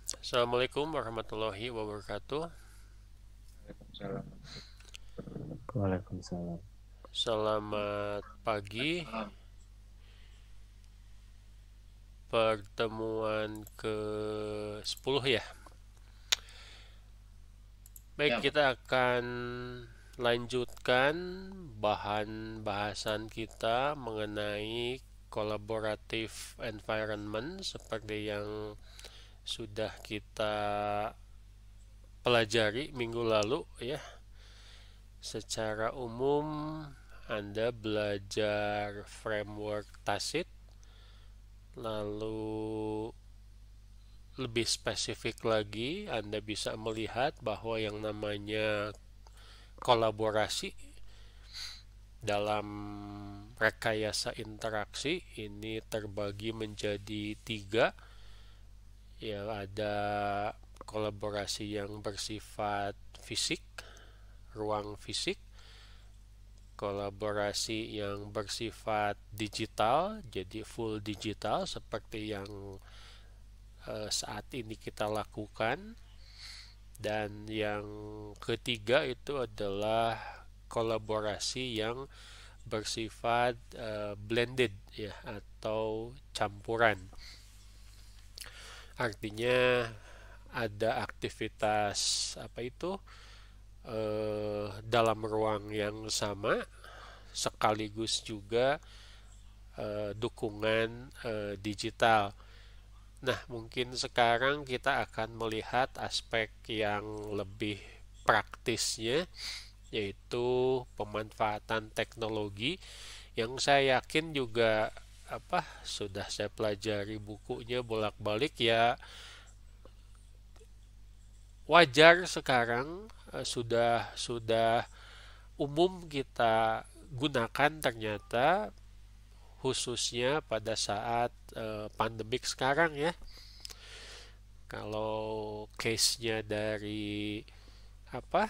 Assalamualaikum warahmatullahi wabarakatuh. Waalaikumsalam. Waalaikumsalam. Selamat pagi. Malam. Pertemuan ke 10 ya. Baik, Ya, kita akan lanjutkan bahan bahasan kita mengenai collaborative environment seperti yang sudah kita pelajari minggu lalu ya. Secara umum Anda belajar framework tacit, lalu lebih spesifik lagi Anda bisa melihat bahwa yang namanya kolaborasi dalam rekayasa interaksi ini terbagi menjadi tiga. Ya, ada kolaborasi yang bersifat fisik, ruang fisik, kolaborasi yang bersifat digital, jadi full digital seperti yang saat ini kita lakukan. Dan yang ketiga itu adalah kolaborasi yang bersifat blended ya atau campuran. Artinya ada aktivitas apa itu dalam ruang yang sama sekaligus juga dukungan digital. Nah, mungkin sekarang kita akan melihat aspek yang lebih praktisnya, yaitu pemanfaatan teknologi yang saya yakin juga sudah saya pelajari bukunya bolak-balik ya. Wajar sekarang sudah umum kita gunakan ternyata, khususnya pada saat pandemik sekarang ya. Kalau case-nya dari apa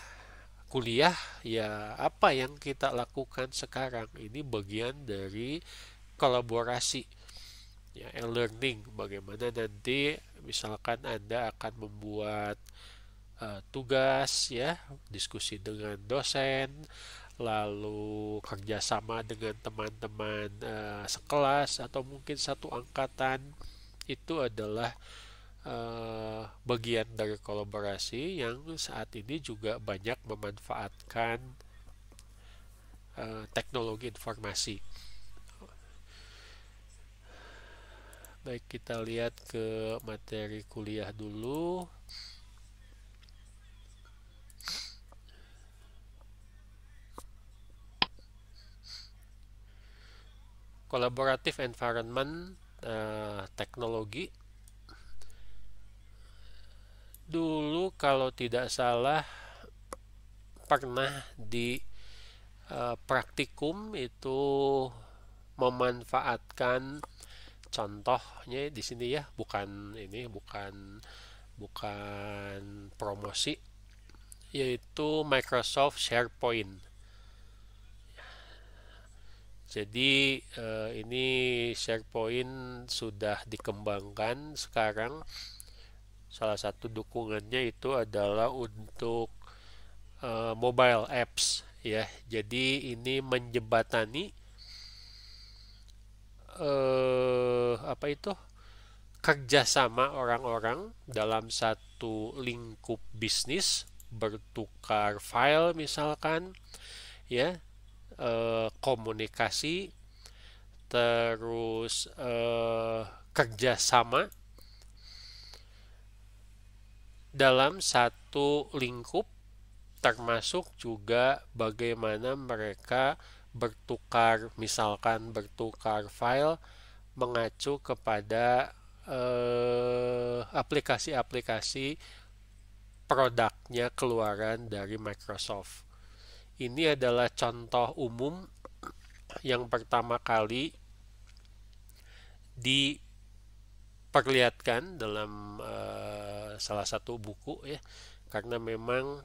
kuliah, ya apa yang kita lakukan sekarang ini bagian dari kolaborasi ya, e-learning. Bagaimana nanti misalkan Anda akan membuat tugas ya, diskusi dengan dosen, lalu kerjasama dengan teman-teman sekelas atau mungkin satu angkatan, itu adalah bagian dari kolaborasi yang saat ini juga banyak memanfaatkan teknologi informasi. Baik, kita lihat ke materi kuliah dulu. Collaborative environment teknologi. Dulu kalau tidak salah pernah di praktikum itu memanfaatkan, contohnya di sini ya, bukan promosi, yaitu Microsoft SharePoint. Jadi ini SharePoint sudah dikembangkan sekarang. Salah satu dukungannya itu adalah untuk mobile apps ya. Jadi ini menjembatani apa itu kerjasama orang-orang dalam satu lingkup bisnis, bertukar file misalkan ya, komunikasi, terus kerjasama dalam satu lingkup, termasuk juga bagaimana mereka bertukar file mengacu kepada aplikasi-aplikasi produknya keluaran dari Microsoft. Ini adalah contoh umum yang pertama kali diperlihatkan dalam salah satu buku ya, karena memang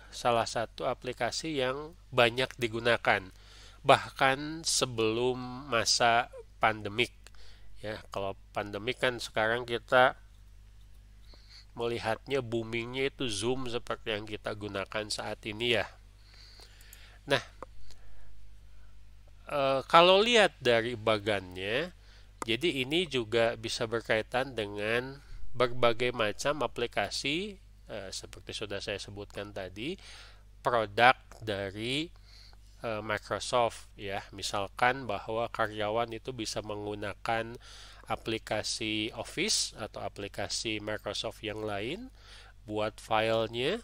salah satu aplikasi yang banyak digunakan bahkan sebelum masa pandemik ya. Kalau pandemik kan sekarang kita melihatnya boomingnya itu Zoom seperti yang kita gunakan saat ini ya. Nah, kalau lihat dari bagannya, jadi ini juga bisa berkaitan dengan berbagai macam aplikasi seperti sudah saya sebutkan tadi, produk dari Microsoft ya. Misalkan bahwa karyawan itu bisa menggunakan aplikasi Office atau aplikasi Microsoft yang lain buat filenya.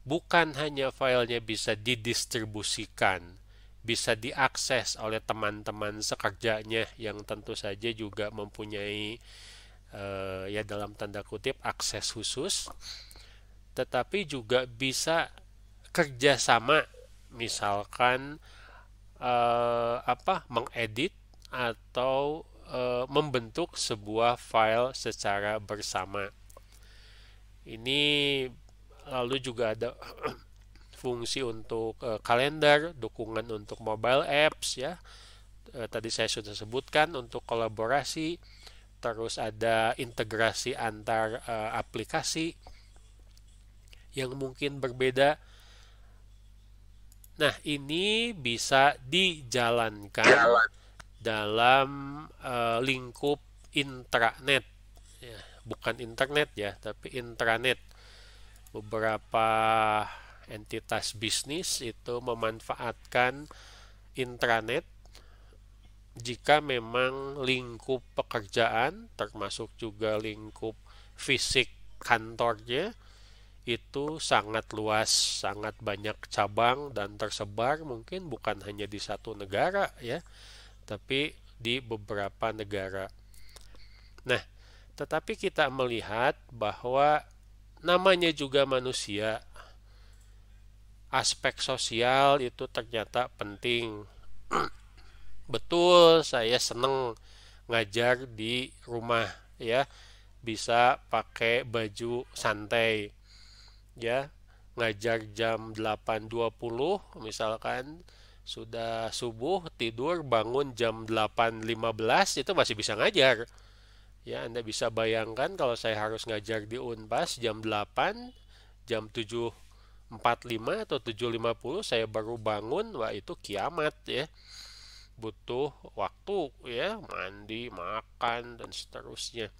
Bukan hanya filenya bisa didistribusikan, bisa diakses oleh teman-teman sekerjanya yang tentu saja juga mempunyai ya dalam tanda kutip akses khusus, tetapi juga bisa kerjasama, misalkan mengedit atau membentuk sebuah file secara bersama. Ini lalu juga ada fungsi untuk kalender, dukungan untuk mobile apps ya. Tadi saya sudah sebutkan untuk kolaborasi, terus ada integrasi antar aplikasi yang mungkin berbeda. Nah, ini bisa dijalankan dalam lingkup intranet ya, bukan internet ya, tapi intranet. Beberapa entitas bisnis itu memanfaatkan intranet jika memang lingkup pekerjaan, termasuk juga lingkup fisik kantornya, itu sangat luas, sangat banyak cabang dan tersebar, mungkin bukan hanya di satu negara ya, tapi di beberapa negara. Nah, tetapi kita melihat bahwa namanya juga manusia, aspek sosial itu ternyata penting. Betul, saya seneng ngajar di rumah ya, bisa pakai baju santai ya, ngajar jam 8.20 misalkan, sudah subuh tidur bangun jam 8.15 itu masih bisa ngajar ya. Anda bisa bayangkan kalau saya harus ngajar di Unpas jam 8, jam 7.45 atau 7.50 saya baru bangun, wah itu kiamat ya, butuh waktu ya, mandi, makan dan seterusnya.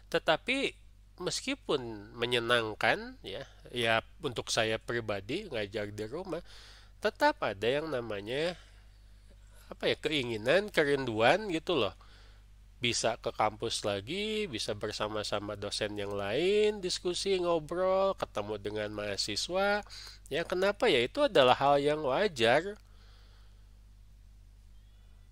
Tetapi meskipun menyenangkan ya, ya untuk saya pribadi ngajar di rumah, tetap ada yang namanya keinginan, kerinduan gitu loh. Bisa ke kampus lagi, bisa bersama-sama dosen yang lain, diskusi, ngobrol, ketemu dengan mahasiswa. Ya kenapa ya, itu adalah hal yang wajar.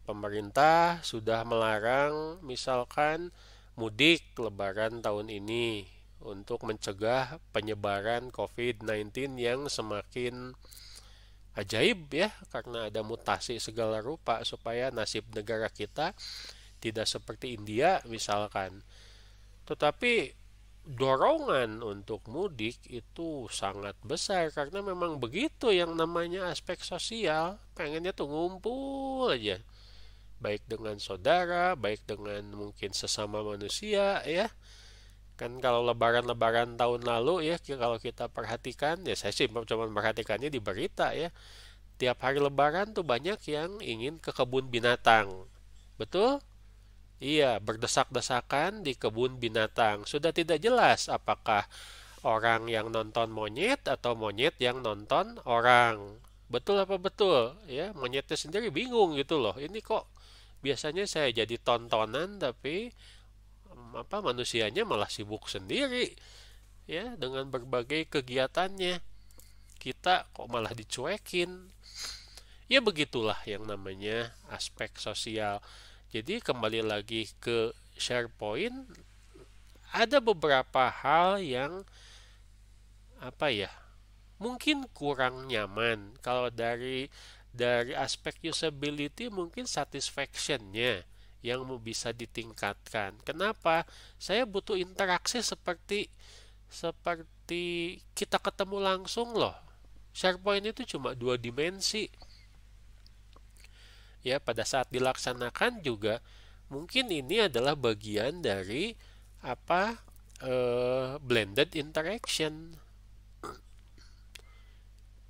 Pemerintah sudah melarang misalkan mudik lebaran tahun ini untuk mencegah penyebaran COVID-19 yang semakin ajaib ya, karena ada mutasi segala rupa, supaya nasib negara kita tidak seperti India misalkan. Tetapi dorongan untuk mudik itu sangat besar karena memang begitu, yang namanya aspek sosial, pengennya tuh ngumpul aja, baik dengan saudara, baik dengan mungkin sesama manusia ya. Kan kalau lebaran-lebaran tahun lalu ya, kalau kita perhatikan ya, saya sih cuma memperhatikannya di berita ya, tiap hari lebaran tuh banyak yang ingin ke kebun binatang. Betul? Iya, berdesak-desakan di kebun binatang. Sudah tidak jelas apakah orang yang nonton monyet atau monyet yang nonton orang. Betul apa betul? Ya, monyetnya sendiri bingung gitu loh. Ini kok biasanya saya jadi tontonan, tapi manusianya malah sibuk sendiri ya dengan berbagai kegiatannya. Kita kok malah dicuekin. Ya begitulah yang namanya aspek sosial. Jadi kembali lagi ke SharePoint, ada beberapa hal yang mungkin kurang nyaman. Kalau dari aspek usability, mungkin satisfaction-nya yang bisa ditingkatkan. Kenapa? Saya butuh interaksi seperti kita ketemu langsung loh. SharePoint itu cuma 2 dimensi. Ya, pada saat dilaksanakan juga mungkin ini adalah bagian dari blended interaction.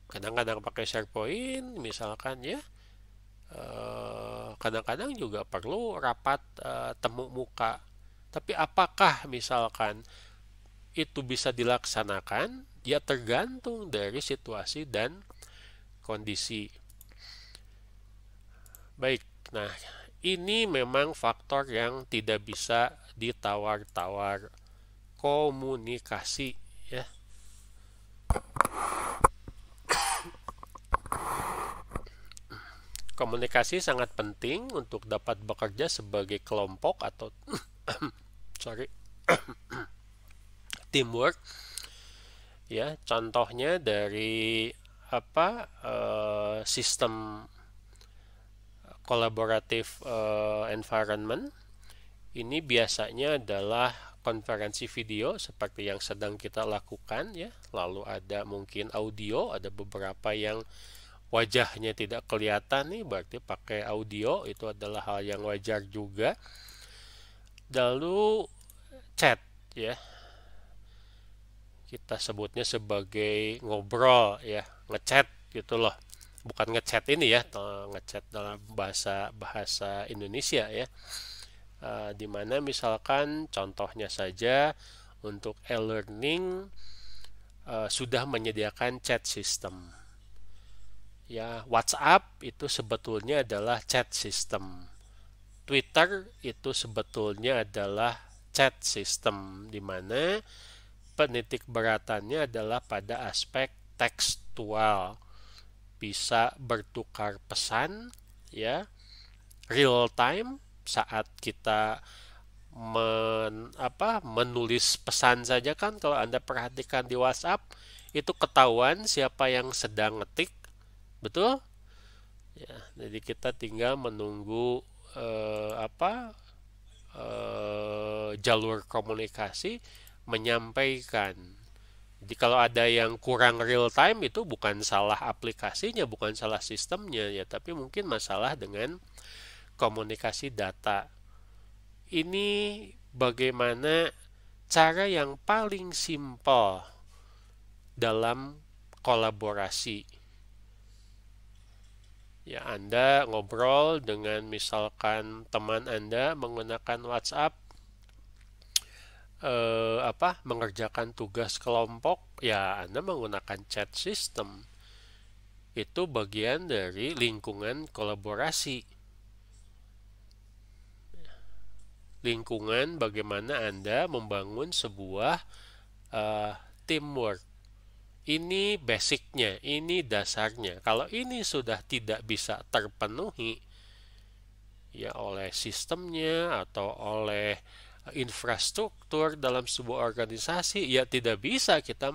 Kadang-kadang pakai SharePoint misalkan ya, kadang-kadang juga perlu rapat temu muka. Tapi apakah misalkan itu bisa dilaksanakan? Ya tergantung dari situasi dan kondisi. Baik, nah ini memang faktor yang tidak bisa ditawar-tawar, komunikasi ya. Komunikasi sangat penting untuk dapat bekerja sebagai kelompok atau sorry, teamwork ya. Contohnya dari sistem kolaboratif environment ini biasanya adalah konferensi video seperti yang sedang kita lakukan ya. Lalu ada mungkin audio, ada beberapa yang wajahnya tidak kelihatan nih, berarti pakai audio itu adalah hal yang wajar juga. Lalu chat ya, kita sebutnya sebagai ngobrol ya, ngechat gitu loh, bukan ngechat ini ya, ngechat dalam bahasa bahasa Indonesia ya. Dimana misalkan contohnya saja untuk e-learning sudah menyediakan chat system ya. WhatsApp itu sebetulnya adalah chat system, Twitter itu sebetulnya adalah chat system, di mana penitik beratannya adalah pada aspek tekstual, bisa bertukar pesan ya, real time saat kita menulis pesan saja kan. Kalau Anda perhatikan di WhatsApp itu ketahuan siapa yang sedang ngetik, betul ya. Jadi kita tinggal menunggu eh, apa jalur komunikasi menyampaikan. Jadi kalau ada yang kurang real time itu bukan salah aplikasinya, bukan salah sistemnya ya, tapi mungkin masalah dengan komunikasi data. Ini bagaimana cara yang paling simpel dalam kolaborasi. Ya, Anda ngobrol dengan misalkan teman Anda menggunakan WhatsApp, mengerjakan tugas kelompok, ya Anda menggunakan chat system. Itu bagian dari lingkungan kolaborasi. Lingkungan bagaimana Anda membangun sebuah teamwork. Ini basicnya, ini dasarnya. Kalau ini sudah tidak bisa terpenuhi ya oleh sistemnya atau oleh infrastruktur dalam sebuah organisasi, ya tidak bisa kita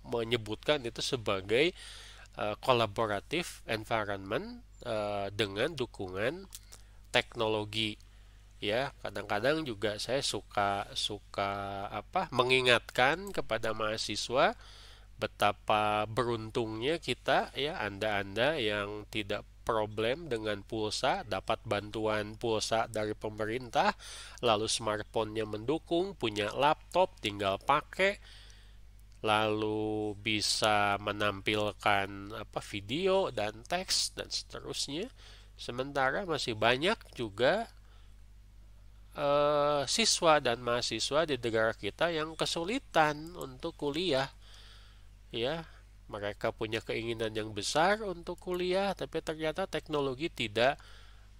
menyebutkan itu sebagai collaborative environment dengan dukungan teknologi ya. Kadang-kadang juga saya suka mengingatkan kepada mahasiswa betapa beruntungnya kita ya, Anda-Anda yang tidak problem dengan pulsa, dapat bantuan pulsa dari pemerintah, lalu smartphone-nya mendukung, punya laptop, tinggal pakai, lalu bisa menampilkan video dan teks dan seterusnya. Sementara masih banyak juga siswa dan mahasiswa di negara kita yang kesulitan untuk kuliah ya. Mereka punya keinginan yang besar untuk kuliah, tapi ternyata teknologi tidak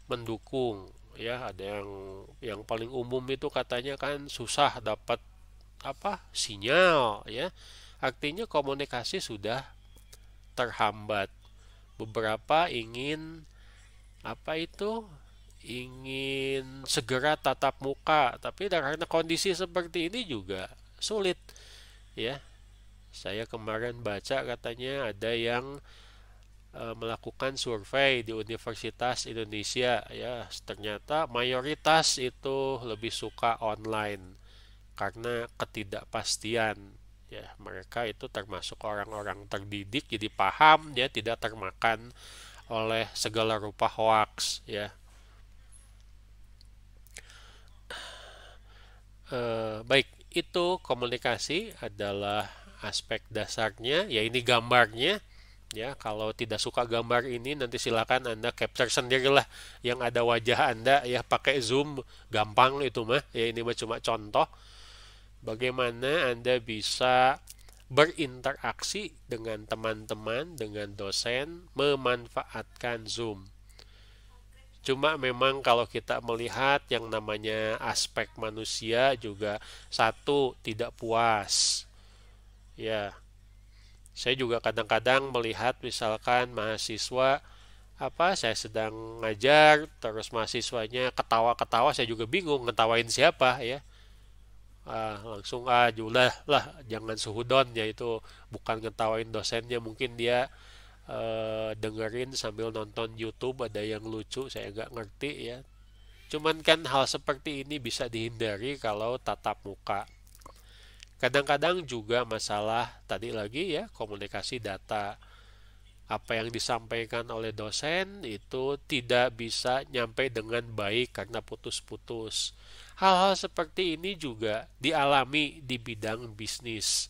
mendukung ya. Ada yang paling umum itu katanya kan susah dapat sinyal ya, artinya komunikasi sudah terhambat. Beberapa ingin ingin segera tatap muka, tapi karena kondisi seperti ini juga sulit ya. Saya kemarin baca katanya ada yang melakukan survei di Universitas Indonesia ya, ternyata mayoritas itu lebih suka online karena ketidakpastian ya. Mereka itu termasuk orang-orang terdidik, jadi paham ya, tidak termakan oleh segala rupa hoax ya. Baik, itu komunikasi adalah aspek dasarnya, ya ini gambarnya. Ya, kalau tidak suka gambar ini nanti silakan Anda capture sendirilah yang ada wajah Anda ya pakai zoom gampang itu mah. Ya ini mah cuma contoh bagaimana Anda bisa berinteraksi dengan teman-teman, dengan dosen memanfaatkan Zoom. Cuma memang kalau kita melihat yang namanya aspek manusia juga satu tidak puas. Ya, saya juga kadang-kadang melihat misalkan mahasiswa saya sedang ngajar terus mahasiswanya ketawa-ketawa saya juga bingung ngetawain siapa ya. Langsung julah lah jangan suhudon ya itu bukan ngetawain dosennya mungkin dia dengerin sambil nonton YouTube ada yang lucu saya nggak ngerti ya. Cuman kan hal seperti ini bisa dihindari kalau tatap muka. Kadang-kadang juga masalah tadi lagi ya komunikasi data. Apa yang disampaikan oleh dosen itu tidak bisa nyampe dengan baik karena putus-putus. Hal-hal seperti ini juga dialami di bidang bisnis.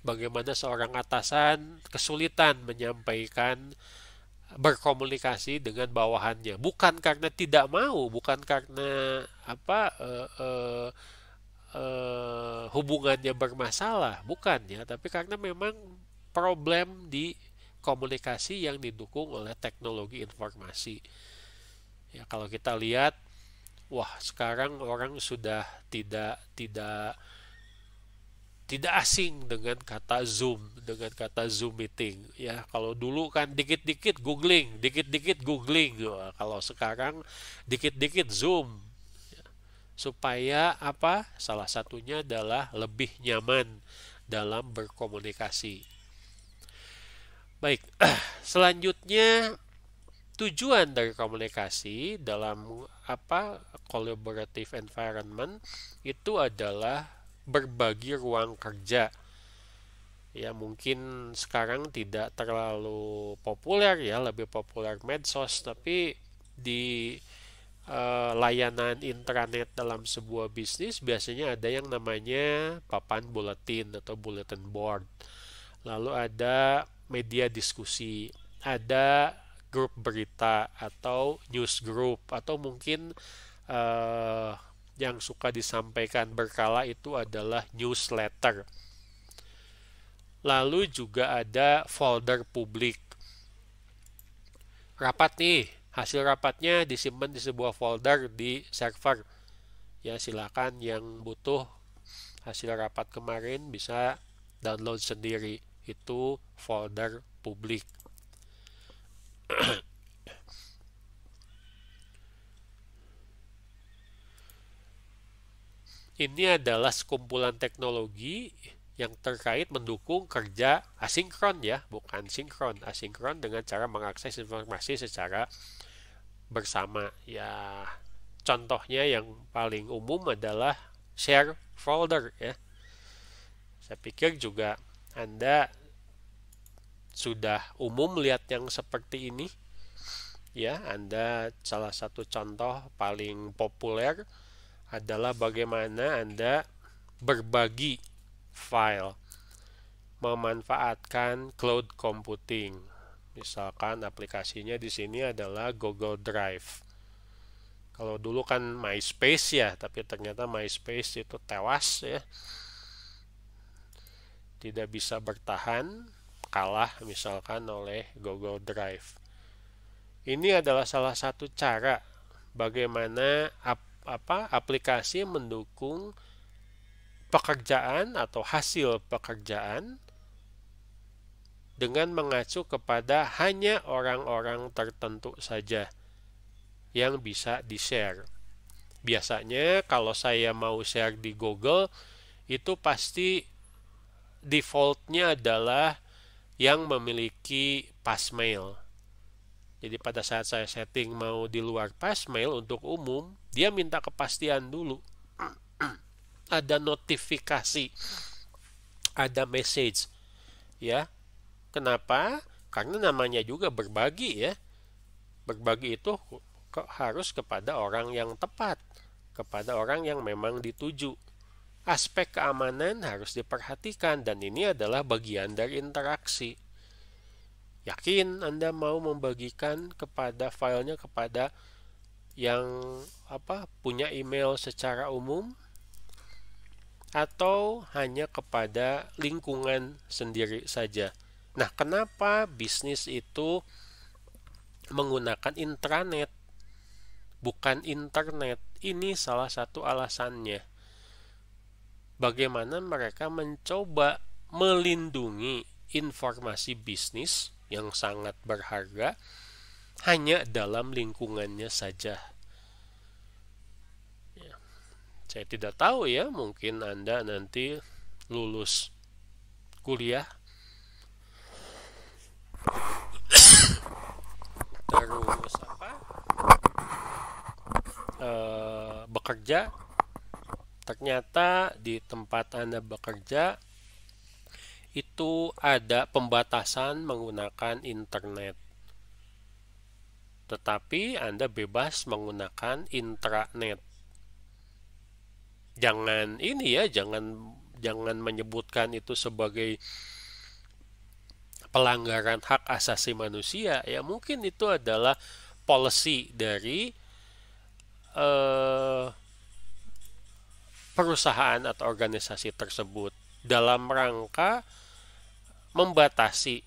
Bagaimana seorang atasan kesulitan menyampaikan berkomunikasi dengan bawahannya, bukan karena tidak mau, bukan karena hubungannya bermasalah, bukan ya, tapi karena memang problem di komunikasi yang didukung oleh teknologi informasi. Ya, kalau kita lihat, wah sekarang orang sudah tidak tidak tidak asing dengan kata Zoom, dengan kata Zoom meeting. Ya, kalau dulu kan dikit-dikit googling, dikit-dikit googling. Wah, kalau sekarang dikit-dikit Zoom. Supaya apa? Salah satunya adalah lebih nyaman dalam berkomunikasi. Baik, selanjutnya tujuan dari komunikasi dalam collaborative environment itu adalah berbagi ruang kerja. Ya, mungkin sekarang tidak terlalu populer ya, lebih populer medsos, tapi di layanan intranet dalam sebuah bisnis biasanya ada yang namanya papan buletin atau bulletin board. Lalu ada media diskusi, ada grup berita atau news group atau mungkin yang suka disampaikan berkala itu adalah newsletter. Lalu juga ada folder publik. Rapat nih, hasil rapatnya disimpan di sebuah folder di server. Ya, silakan yang butuh hasil rapat kemarin bisa download sendiri. Itu folder publik. Ini adalah sekumpulan teknologi yang terkait mendukung kerja asinkron ya, bukan sinkron. Asinkron dengan cara mengakses informasi secara bersama. Ya, contohnya yang paling umum adalah share folder ya. Saya pikir juga Anda sudah umum lihat yang seperti ini. Ya, Anda salah satu contoh paling populer adalah bagaimana Anda berbagi file memanfaatkan cloud computing. Misalkan aplikasinya di sini adalah Google Drive. Kalau dulu kan MySpace ya, tapi ternyata MySpace itu tewas ya. Tidak bisa bertahan, kalah misalkan oleh Google Drive. Ini adalah salah satu cara bagaimana aplikasi mendukung pekerjaan atau hasil pekerjaan dengan mengacu kepada hanya orang-orang tertentu saja yang bisa di-share. Biasanya kalau saya mau share di Google itu pasti defaultnya adalah yang memiliki passmail. Jadi pada saat saya setting mau di luar passmail untuk umum, dia minta kepastian dulu. Ada notifikasi, ada message. Ya. Kenapa? Karena namanya juga berbagi ya. Berbagi itu harus kepada orang yang tepat, kepada orang yang memang dituju. Aspek keamanan harus diperhatikan dan ini adalah bagian dari interaksi. Yakin Anda mau membagikan kepada filenya kepada yang punya email secara umum atau hanya kepada lingkungan sendiri saja. Nah, kenapa bisnis itu menggunakan intranet bukan internet? Ini salah satu alasannya. Bagaimana mereka mencoba melindungi informasi bisnis yang sangat berharga hanya dalam lingkungannya saja. Ya, saya tidak tahu ya, mungkin Anda nanti lulus kuliah terus bekerja, ternyata di tempat Anda bekerja itu ada pembatasan menggunakan internet. Tetapi Anda bebas menggunakan intranet. Jangan jangan menyebutkan itu sebagai pelanggaran hak asasi manusia. Ya, mungkin itu adalah policy dari perusahaan atau organisasi tersebut dalam rangka membatasi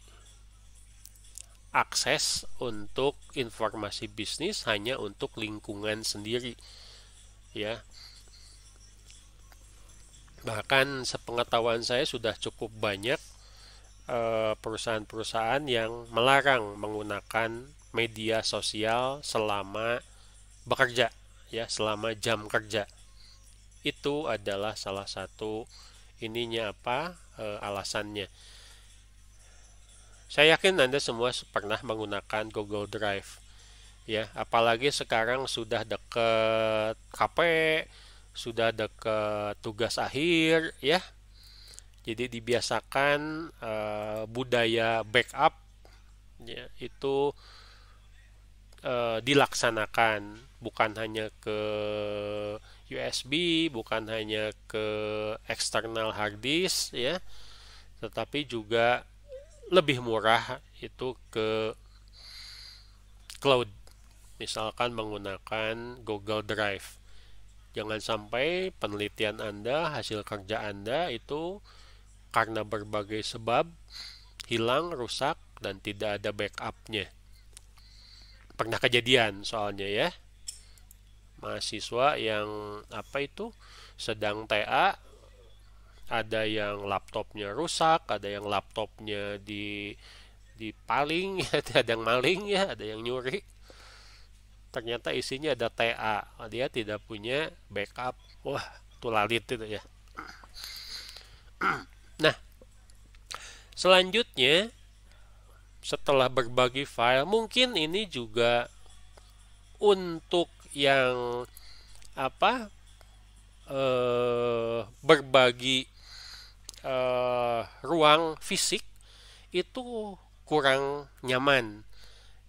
akses untuk informasi bisnis hanya untuk lingkungan sendiri, ya. Bahkan sepengetahuan saya sudah cukup banyak perusahaan-perusahaan yang melarang menggunakan media sosial selama bekerja, ya, selama jam kerja. Itu adalah salah satu alasannya. Saya yakin Anda semua pernah menggunakan Google Drive, ya, apalagi sekarang sudah dekat KP, sudah dekat tugas akhir, ya. Jadi dibiasakan budaya backup, ya, itu dilaksanakan bukan hanya ke USB, bukan hanya ke eksternal hard disk, ya, tetapi juga lebih murah itu ke cloud, misalkan menggunakan Google Drive. Jangan sampai penelitian Anda, hasil kerja Anda itu karena berbagai sebab hilang, rusak, dan tidak ada backupnya. Pernah kejadian soalnya, ya, mahasiswa yang sedang TA, ada yang laptopnya rusak, ada yang laptopnya dipaling, ada yang maling, ya, ada yang nyuri. Ternyata isinya ada TA, dia tidak punya backup. Wah, itu lalit itu, ya. Nah, selanjutnya setelah berbagi file, mungkin ini juga untuk yang berbagi ruang fisik itu kurang nyaman,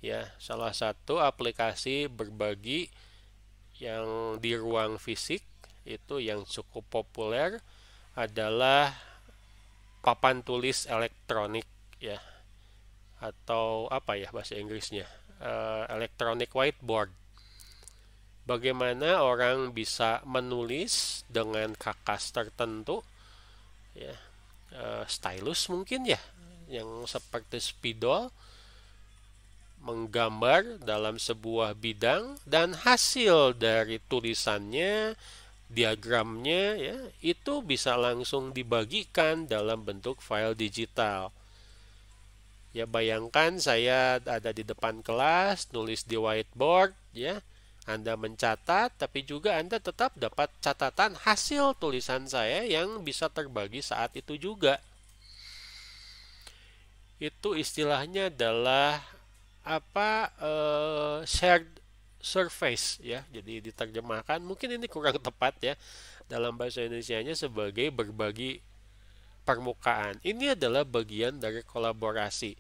ya. Salah satu aplikasi berbagi yang di ruang fisik itu yang cukup populer adalah papan tulis elektronik, ya, atau bahasa Inggrisnya electronic whiteboard. Bagaimana orang bisa menulis dengan kakas tertentu, ya, stylus mungkin, ya, yang seperti spidol, menggambar dalam sebuah bidang, dan hasil dari tulisannya, diagramnya, ya, itu bisa langsung dibagikan dalam bentuk file digital. Ya, bayangkan saya ada di depan kelas, nulis di whiteboard, ya. Anda mencatat, tapi juga Anda tetap dapat catatan hasil tulisan saya yang bisa terbagi saat itu juga. Itu istilahnya adalah shared surface, ya. Jadi diterjemahkan, mungkin ini kurang tepat, ya, dalam bahasa Indonesianya sebagai berbagi permukaan. Ini adalah bagian dari kolaborasi.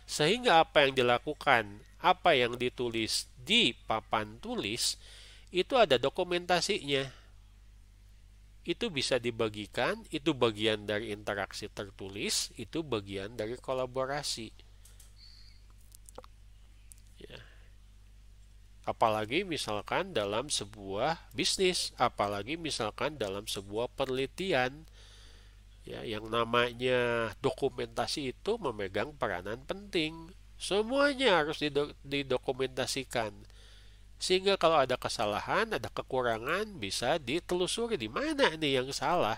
Sehingga apa yang dilakukan, apa yang ditulis di papan tulis itu ada dokumentasinya. Itu bisa dibagikan, itu bagian dari interaksi tertulis, itu bagian dari kolaborasi. Ya. Apalagi misalkan dalam sebuah bisnis, apalagi misalkan dalam sebuah penelitian, ya, yang namanya dokumentasi itu memegang peranan penting. Semuanya harus didokumentasikan. Sehingga kalau ada kesalahan, ada kekurangan, bisa ditelusuri di mana nih yang salah.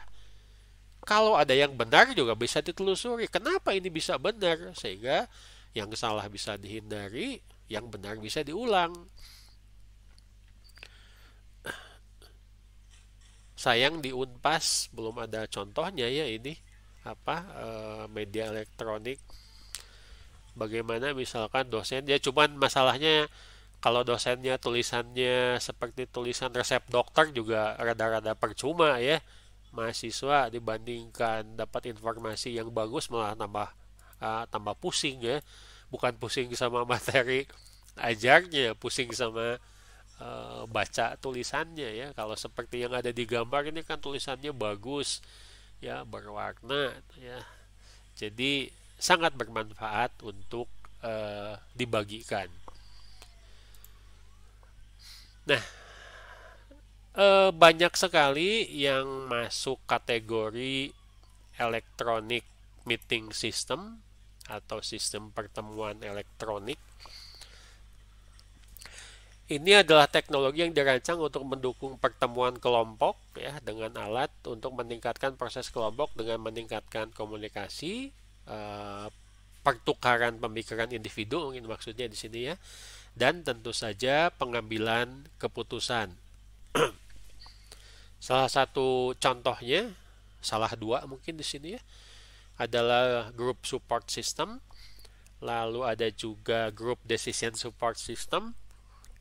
Kalau ada yang benar juga bisa ditelusuri. Kenapa ini bisa benar? Sehingga yang salah bisa dihindari, yang benar bisa diulang. Sayang di Unpas belum ada contohnya ya ini media elektronik. Bagaimana misalkan dosen, ya cuman masalahnya kalau dosennya tulisannya seperti tulisan resep dokter juga rada-rada percuma ya. Mahasiswa dibandingkan dapat informasi yang bagus malah tambah pusing ya. Bukan pusing sama materi ajarnya, pusing sama baca tulisannya ya. Kalau seperti yang ada di gambar ini kan tulisannya bagus ya, berwarna ya. Jadi sangat bermanfaat untuk dibagikan. Nah, banyak sekali yang masuk kategori electronic meeting system atau sistem pertemuan elektronik. Ini adalah teknologi yang dirancang untuk mendukung pertemuan kelompok ya, dengan alat untuk meningkatkan proses kelompok dengan meningkatkan komunikasi, pertukaran pemikiran individu mungkin maksudnya di sini ya, dan tentu saja pengambilan keputusan. Salah satu contohnya, salah dua mungkin di sini ya, adalah group support system, lalu ada juga group decision support system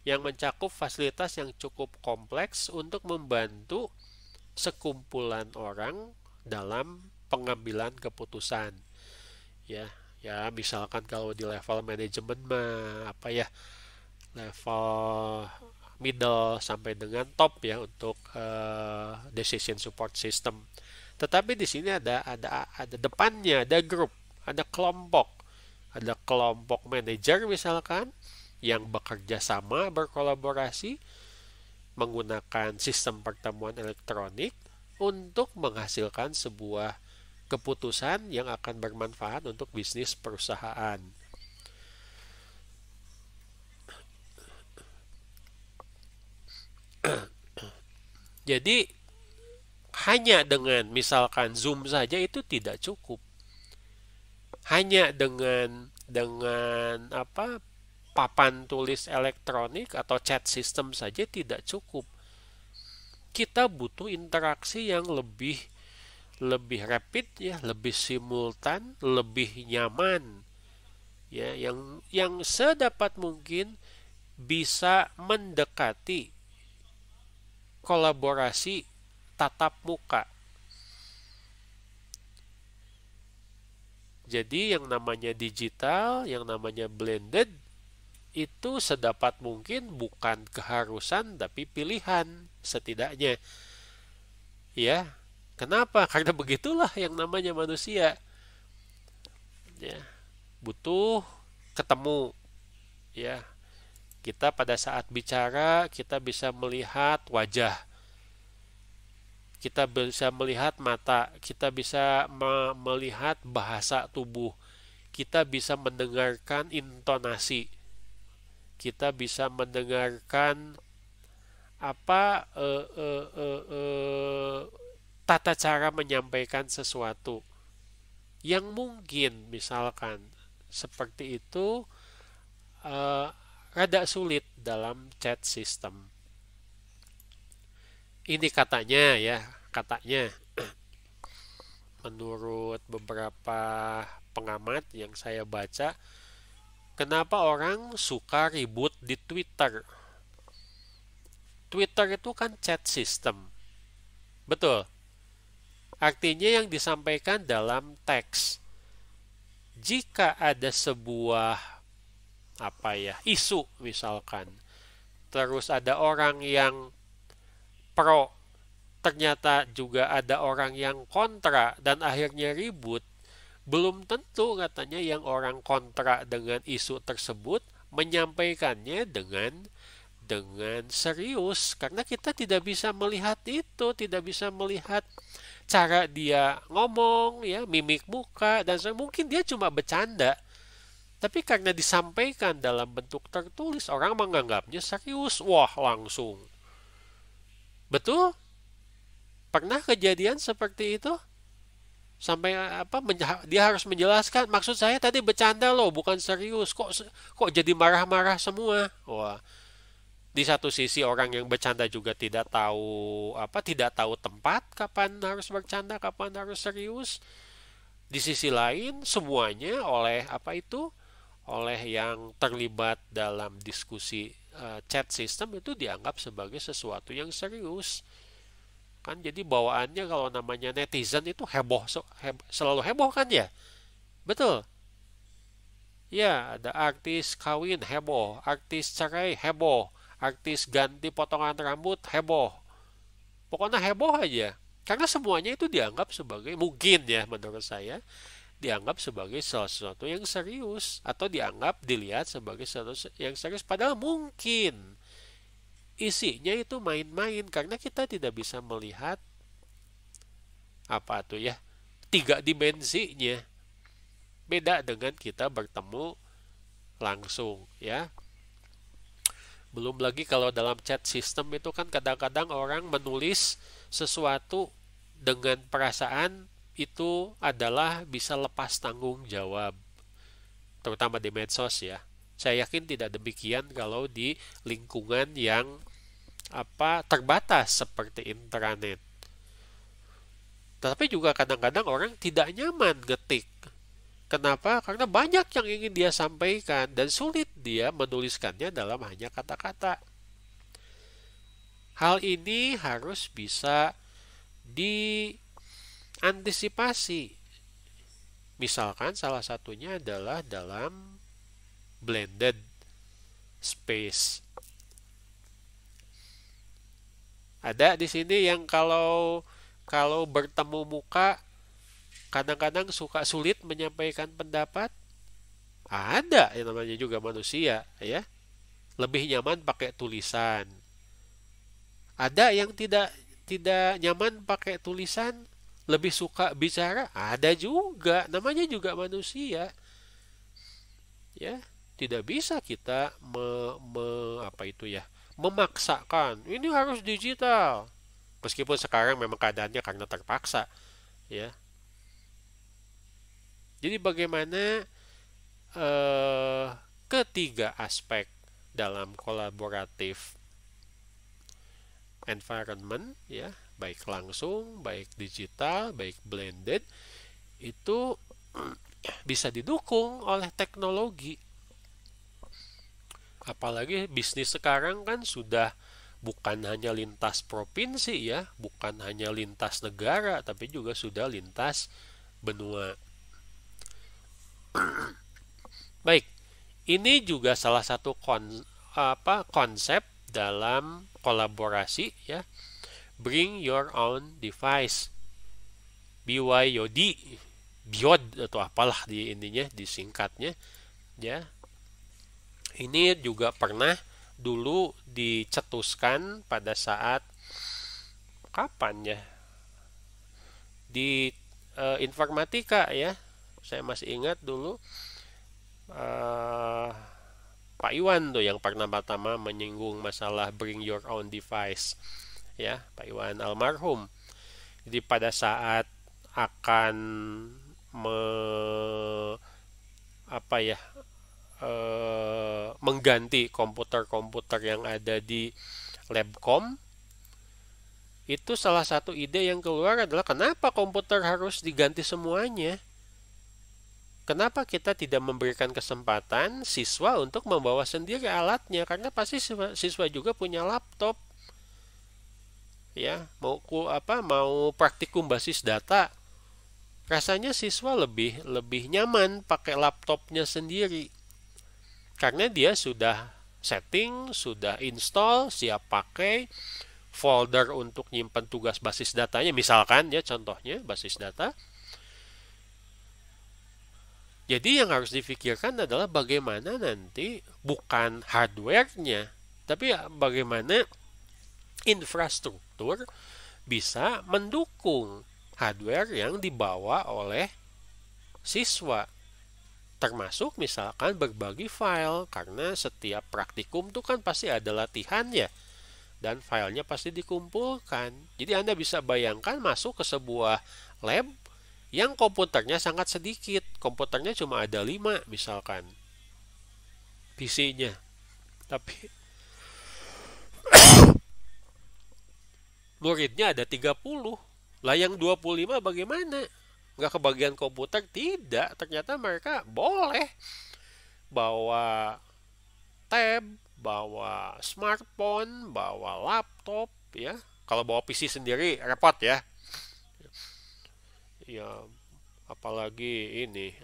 yang mencakup fasilitas yang cukup kompleks untuk membantu sekumpulan orang dalam pengambilan keputusan. Ya, ya misalkan kalau di level manajemen mah level middle sampai dengan top ya untuk decision support system. Tetapi di sini ada depannya, ada grup, ada kelompok manajer misalkan yang bekerja sama berkolaborasi menggunakan sistem pertemuan elektronik untuk menghasilkan sebuah keputusan yang akan bermanfaat untuk bisnis perusahaan. Jadi hanya dengan misalkan Zoom saja itu tidak cukup. Hanya dengan papan tulis elektronik atau chat system saja tidak cukup. Kita butuh interaksi yang lebih rapid ya, lebih simultan, lebih nyaman. Ya, yang sedapat mungkin bisa mendekati kolaborasi tatap muka. Jadi yang namanya digital, yang namanya blended itu sedapat mungkin bukan keharusan tapi pilihan setidaknya. Ya, kenapa? Karena begitulah yang namanya manusia. Ya, butuh ketemu. Ya, kita pada saat bicara kita bisa melihat wajah. Kita bisa melihat mata, kita bisa melihat bahasa tubuh. Kita bisa mendengarkan intonasi. Kita bisa mendengarkan tata cara menyampaikan sesuatu yang mungkin misalkan seperti itu rada sulit dalam chat system. Ini katanya menurut beberapa pengamat yang saya baca, kenapa orang suka ribut di Twitter? Twitter itu kan chat system. Betul. Artinya yang disampaikan dalam teks. Jika ada sebuah isu misalkan, terus ada orang yang pro, ternyata juga ada orang yang kontra dan akhirnya ribut, belum tentu katanya yang orang kontra dengan isu tersebut menyampaikannya dengan serius, karena kita tidak bisa melihat itu, tidak bisa melihat cara dia ngomong, ya, mimik muka dan mungkin dia cuma bercanda. Tapi karena disampaikan dalam bentuk tertulis, orang menganggapnya serius. Wah, langsung. Betul? Pernah kejadian seperti itu? Sampai apa dia harus menjelaskan, maksud saya tadi bercanda loh, bukan serius. Kok jadi marah-marah semua? Wah, di satu sisi orang yang bercanda juga tidak tahu tempat kapan harus bercanda, kapan harus serius. Di sisi lain, semuanya oleh yang terlibat dalam diskusi chat system itu dianggap sebagai sesuatu yang serius. Kan jadi bawaannya kalau namanya netizen itu heboh, selalu heboh kan ya? Betul. Ya, ada artis kawin heboh, artis cerai heboh, artis ganti potongan rambut heboh. Pokoknya heboh aja. Karena semuanya itu dianggap sebagai, mungkin ya menurut saya, dianggap sebagai sesuatu yang serius atau dilihat sebagai sesuatu yang serius, padahal mungkin isinya itu main-main karena kita tidak bisa melihat tiga dimensinya. Beda dengan kita bertemu langsung, ya. Belum lagi kalau dalam chat system itu kan kadang-kadang orang menulis sesuatu dengan perasaan itu adalah bisa lepas tanggung jawab, terutama di medsos ya. Saya yakin tidak demikian kalau di lingkungan yang terbatas seperti internet. Tetapi juga kadang-kadang orang tidak nyaman ngetik. Kenapa? Karena banyak yang ingin dia sampaikan dan sulit dia menuliskannya dalam hanya kata-kata. Hal ini harus bisa diantisipasi. Misalkan salah satunya adalah dalam blended space. Ada di sini yang kalau bertemu muka kadang-kadang suka sulit menyampaikan pendapat. Ada yang namanya juga manusia, ya. Lebih nyaman pakai tulisan. Ada yang tidak nyaman pakai tulisan, lebih suka bicara. Ada juga, namanya juga manusia. Ya, tidak bisa kita memaksakan ini harus digital, meskipun sekarang memang keadaannya karena terpaksa, ya. Jadi bagaimana ketiga aspek dalam kolaboratif environment, ya, baik langsung, baik digital, baik blended, itu bisa didukung oleh teknologi. Apalagi bisnis sekarang kan sudah bukan hanya lintas provinsi, ya, bukan hanya lintas negara, tapi juga sudah lintas benua. Baik, ini juga salah satu konsep dalam kolaborasi, ya. Bring your own device. BYOD, BYOD atau apalah di ininya, disingkatnya, ya. Ini juga pernah dulu dicetuskan pada saat kapan ya? Di informatika, ya. Saya masih ingat dulu Pak Iwan tuh yang pertama menyinggung masalah bring your own device, ya, Pak Iwan almarhum. Jadi pada saat akan mengganti komputer-komputer yang ada di Labcom, itu salah satu ide yang keluar adalah kenapa komputer harus diganti semuanya? Kenapa kita tidak memberikan kesempatan siswa untuk membawa sendiri alatnya? Karena pasti siswa juga punya laptop, ya. Mau praktikum basis data, rasanya siswa lebih nyaman pakai laptopnya sendiri. Karena dia sudah setting, sudah install, siap pakai, folder untuk nyimpan tugas basis datanya, misalkan ya contohnya basis data. Jadi yang harus difikirkan adalah bagaimana nanti bukan hardware-nya, tapi bagaimana infrastruktur bisa mendukung hardware yang dibawa oleh siswa. Termasuk misalkan berbagi file, karena setiap praktikum itu kan pasti ada latihannya dan filenya pasti dikumpulkan. Jadi Anda bisa bayangkan masuk ke sebuah lab yang komputernya sangat sedikit. Komputernya cuma ada 5 misalkan PC-nya. Tapi muridnya ada 30. Lah yang 25 bagaimana? Nggak kebagian komputer? Tidak. Ternyata mereka boleh bawa tab, bawa smartphone, bawa laptop ya. Kalau bawa PC sendiri repot ya. Ya apalagi ini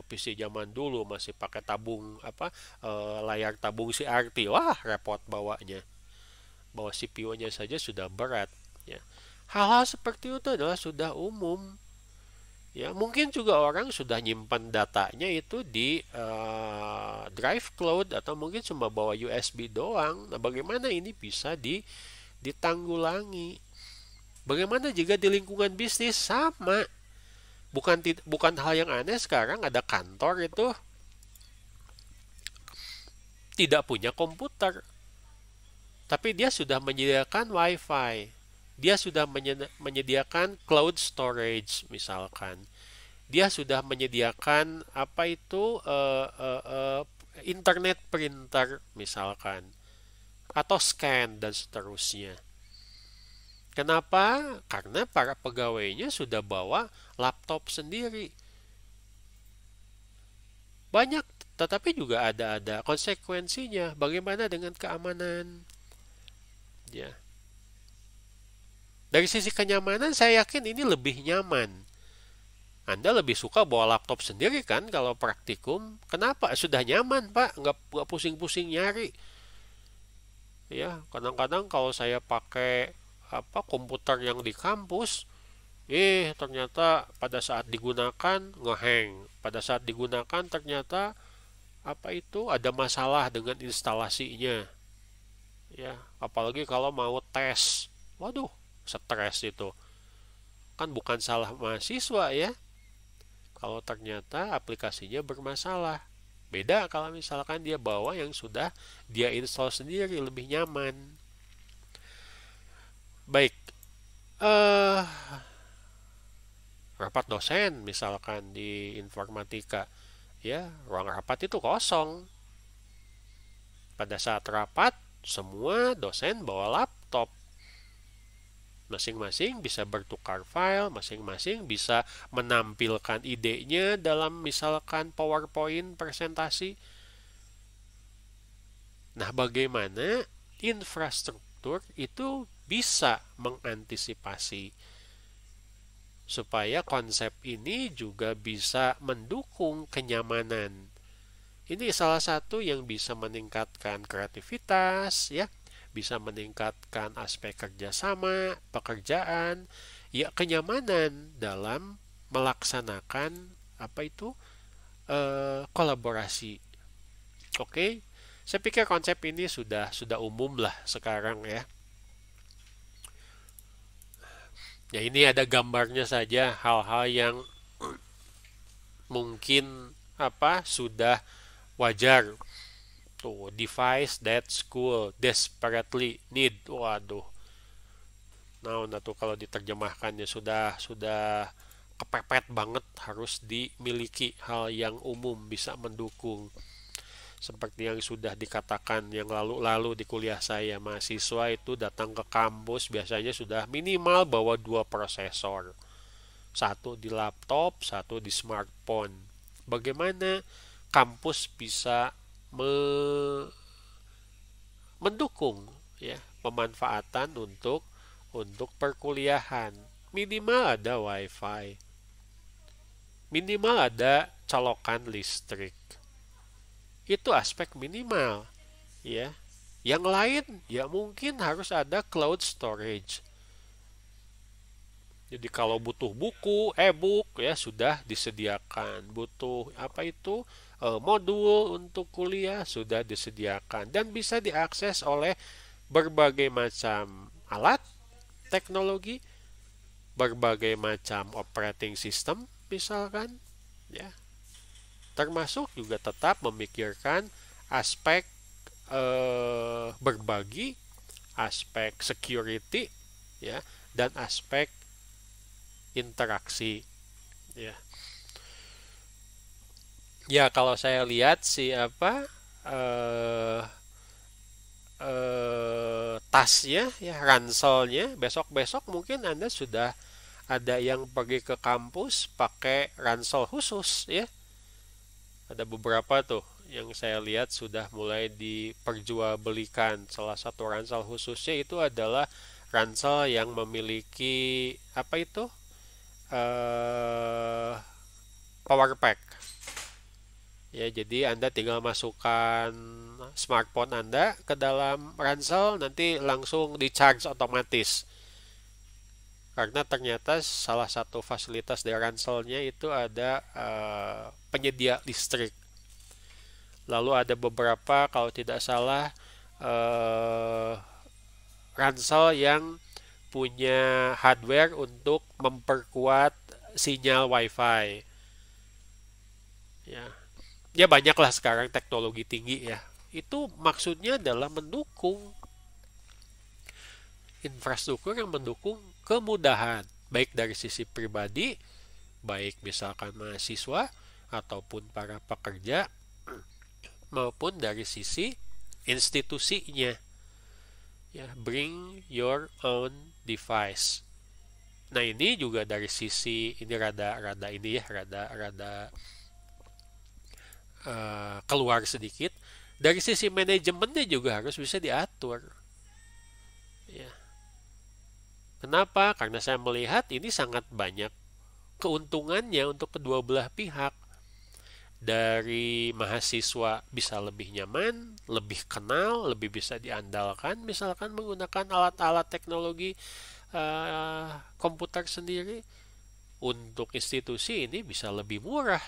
PC zaman dulu masih pakai tabung layar tabung CRT. Wah, repot bawanya. Bawa CPU-nya saja sudah berat ya. Hal-hal seperti itu adalah sudah umum. Ya, mungkin juga orang sudah nyimpan datanya itu di drive cloud atau mungkin cuma bawa USB doang. Nah, bagaimana ini bisa ditanggulangi? Bagaimana jika di lingkungan bisnis sama? Bukan hal yang aneh sekarang ada kantor itu tidak punya komputer, tapi dia sudah menyediakan WiFi. Dia sudah menyediakan cloud storage misalkan. Dia sudah menyediakan internet printer misalkan, atau scan dan seterusnya. Kenapa? Karena para pegawainya sudah bawa laptop sendiri. Banyak, tetapi juga ada konsekuensinya. Bagaimana dengan keamanan? Ya. Dari sisi kenyamanan, saya yakin ini lebih nyaman. Anda lebih suka bawa laptop sendiri kan kalau praktikum? Kenapa? Sudah nyaman, Pak. Nggak pusing-pusing nyari. Ya, kadang-kadang kalau saya pakai komputer yang di kampus, ternyata pada saat digunakan ngehang. Pada saat digunakan ternyata ada masalah dengan instalasinya. Ya, apalagi kalau mau tes. Waduh, stres itu. Kan bukan salah mahasiswa ya. Kalau ternyata aplikasinya bermasalah. Beda kalau misalkan dia bawa yang sudah dia install sendiri, lebih nyaman. Baik. Rapat dosen misalkan di informatika. Ya, ruang rapat itu kosong. Pada saat rapat, semua dosen bawa laptop. Masing-masing bisa bertukar file, masing-masing bisa menampilkan idenya dalam misalkan PowerPoint presentasi. Nah, bagaimana infrastruktur itu bisa mengantisipasi supaya konsep ini juga bisa mendukung kenyamanan. Ini salah satu yang bisa meningkatkan kreativitas, ya, bisa meningkatkan aspek kerjasama, pekerjaan, ya kenyamanan dalam melaksanakan kolaborasi. Oke, saya pikir konsep ini sudah umum lah sekarang ya. Ya ini ada gambarnya saja hal-hal yang mungkin sudah wajar. Tuh, device that school desperately need. Waduh. Nah tuh kalau diterjemahkannya sudah kepepet banget, harus dimiliki hal yang umum bisa mendukung. Seperti yang sudah dikatakan yang lalu-lalu di kuliah saya, mahasiswa itu datang ke kampus biasanya sudah minimal bawa 2 prosesor. Satu di laptop, satu di smartphone. Bagaimana kampus bisa mendukung ya pemanfaatan untuk perkuliahan? Minimal ada wifi, minimal ada colokan listrik, Itu aspek minimal, ya. Yang lain ya mungkin harus ada cloud storage. Jadi kalau butuh buku, e-book ya sudah disediakan. Butuh apa itu modul untuk kuliah sudah disediakan dan bisa diakses oleh berbagai macam alat teknologi, berbagai macam operating system misalkan, ya. Termasuk juga tetap memikirkan aspek berbagi, aspek security, ya, dan aspek interaksi, ya. Ya kalau saya lihat sih apa eh tasnya ya ranselnya besok-besok mungkin Anda sudah ada yang pergi ke kampus pakai ransel khusus, ya. Ada beberapa tuh yang saya lihat sudah mulai diperjualbelikan. Salah satu ransel khususnya itu adalah ransel yang memiliki apa itu eh power pack. Ya, jadi Anda tinggal masukkan smartphone Anda ke dalam ransel, nanti langsung di-charge otomatis. Karena ternyata salah satu fasilitas dari ranselnya itu ada penyedia listrik. Lalu ada beberapa, kalau tidak salah, ransel yang punya hardware untuk memperkuat sinyal WiFi. Ya, ya banyaklah sekarang teknologi tinggi ya. Itu maksudnya adalah mendukung infrastruktur yang mendukung kemudahan baik dari sisi pribadi, baik misalkan mahasiswa ataupun para pekerja maupun dari sisi institusinya. Ya, bring your own device. Nah, ini juga dari sisi ini rada-rada ini ya, rada-rada keluar sedikit. Dari sisi manajemennya juga harus bisa diatur. Ya. Kenapa? Karena saya melihat ini sangat banyak keuntungannya untuk kedua belah pihak. Dari mahasiswa bisa lebih nyaman, lebih kenal, lebih bisa diandalkan, misalkan menggunakan alat-alat teknologi komputer sendiri. Untuk institusi ini bisa lebih murah,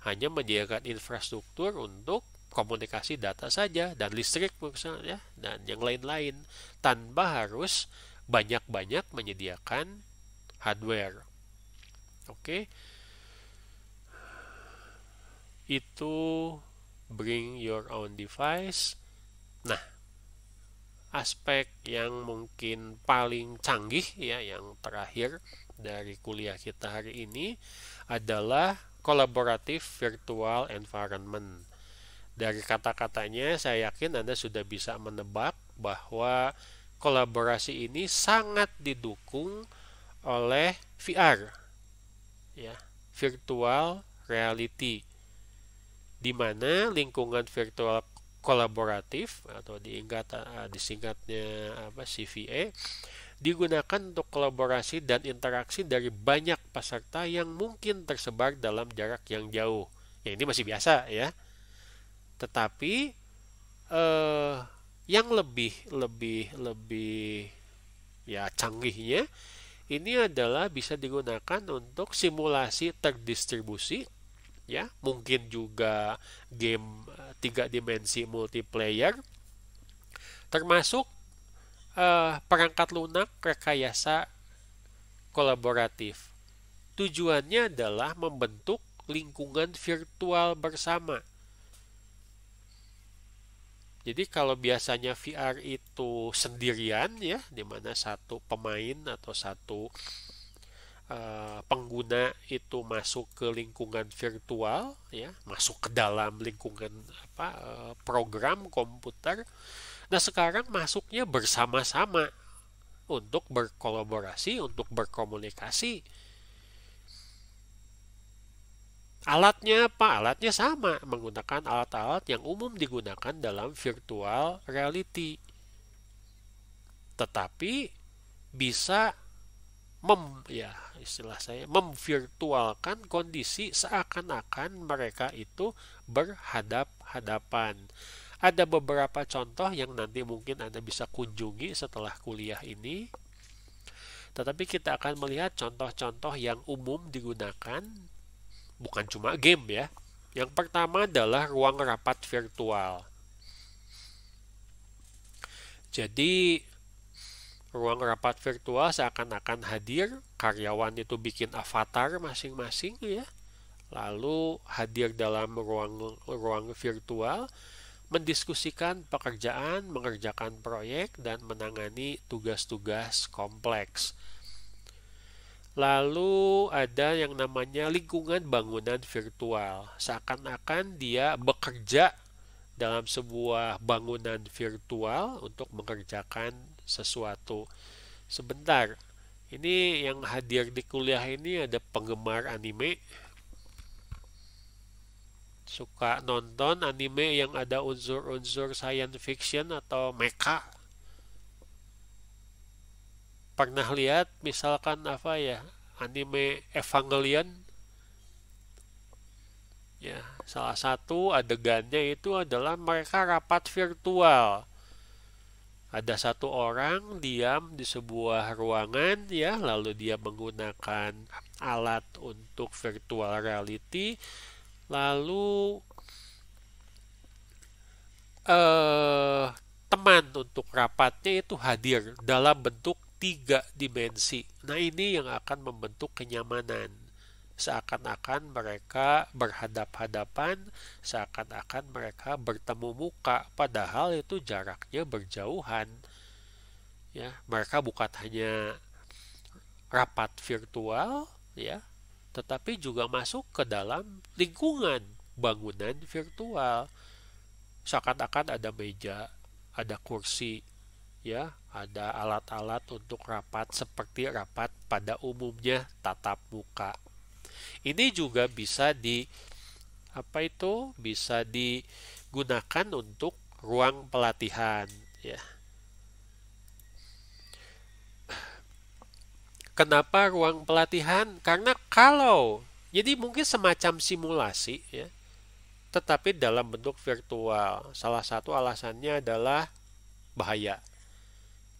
hanya menyediakan infrastruktur untuk komunikasi data saja dan listrik misalnya dan yang lain-lain tanpa harus banyak-banyak menyediakan hardware. Oke, itu bring your own device. Nah, aspek yang mungkin paling canggih ya yang terakhir dari kuliah kita hari ini adalah collaborative virtual environment. Dari kata-katanya saya yakin Anda sudah bisa menebak bahwa kolaborasi ini sangat didukung oleh VR, ya, virtual reality, di mana lingkungan virtual kolaboratif atau disingkatnya apa CVE digunakan untuk kolaborasi dan interaksi dari banyak peserta yang mungkin tersebar dalam jarak yang jauh. Ya ini masih biasa ya. Tetapi yang lebih ya canggihnya ini adalah bisa digunakan untuk simulasi terdistribusi, ya, mungkin juga game 3 dimensi multiplayer, termasuk perangkat lunak rekayasa kolaboratif. Tujuannya adalah membentuk lingkungan virtual bersama. Jadi kalau biasanya VR itu sendirian ya, di mana satu pemain atau satu pengguna itu masuk ke lingkungan virtual ya, masuk ke dalam lingkungan program komputer. Nah, sekarang masuknya bersama-sama untuk berkolaborasi, untuk berkomunikasi. Alatnya apa? Alatnya sama, menggunakan alat-alat yang umum digunakan dalam virtual reality. Tetapi bisa istilah saya memvirtualkan kondisi seakan-akan mereka itu berhadap hadapan. Ada beberapa contoh yang nanti mungkin Anda bisa kunjungi setelah kuliah ini, tetapi kita akan melihat contoh-contoh yang umum digunakan, bukan cuma game ya. Yang pertama adalah ruang rapat virtual. Jadi, ruang rapat virtual seakan-akan hadir, karyawan itu bikin avatar masing-masing ya, lalu hadir dalam ruang virtual, mendiskusikan pekerjaan, mengerjakan proyek, dan menangani tugas-tugas kompleks. Lalu ada yang namanya lingkungan bangunan virtual. Seakan-akan dia bekerja dalam sebuah bangunan virtual untuk mengerjakan sesuatu. Sebentar, ini yang hadir di kuliah ini ada penggemar anime, suka nonton anime yang ada unsur-unsur science fiction atau mecha. Pernah lihat misalkan apa ya, anime Evangelion? Ya, salah satu adegannya itu adalah mereka rapat virtual. Ada satu orang diam di sebuah ruangan ya, lalu dia menggunakan alat untuk virtual reality, lalu teman untuk rapatnya itu hadir dalam bentuk 3 dimensi. Nah, ini yang akan membentuk kenyamanan. Seakan-akan mereka berhadap-hadapan, seakan-akan mereka bertemu muka, padahal itu jaraknya berjauhan. Ya, mereka bukan hanya rapat virtual, ya, tetapi juga masuk ke dalam lingkungan bangunan virtual. Seakan-akan ada meja, ada kursi, ya, ada alat-alat untuk rapat seperti rapat pada umumnya tatap muka. Ini juga bisa digunakan untuk ruang pelatihan, ya. Kenapa ruang pelatihan? Karena jadi mungkin semacam simulasi, ya, tetapi dalam bentuk virtual. Salah satu alasannya adalah bahaya.